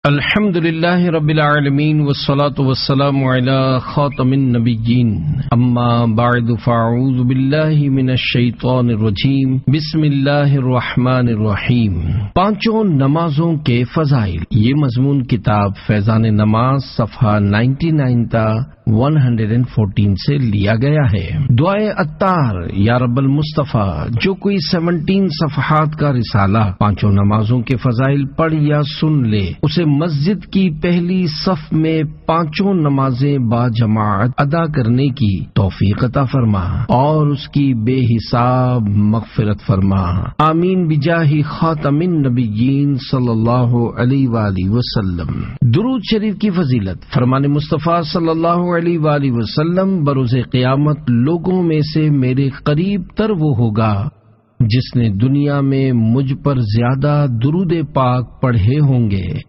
الحمد للہ رب العالمین والصلاة والسلام علی خاتم النبیین اما بعد فاعوذ باللہ من الشیطان الرجیم بسم اللہ الرحمن الرحیم۔ پانچوں نمازوں کے فضائل، یہ مضمون کتاب فیضان نماز صفحہ 99 تا 114 سے لیا گیا ہے۔ دعائے عطار یا رب المصطفیٰ، جو کوئی 17 صفحات کا رسالہ پانچوں نمازوں کے فضائل پڑھ یا سن لے، اسے مسجد کی پہلی صف میں پانچوں نمازیں با جماعت ادا کرنے کی توفیق عطا فرما اور اس کی بے حساب مغفرت فرما، آمین بجاہ خاتم النبیین صلی اللہ علیہ وآلہ وسلم۔ درود شریف کی فضیلت، فرمان مصطفیٰ صلی اللہ علیہ وآلہ وسلم، بروز قیامت لوگوں میں سے میرے قریب تر وہ ہوگا جس نے دنیا میں مجھ پر زیادہ درود پاک پڑھے ہوں گے۔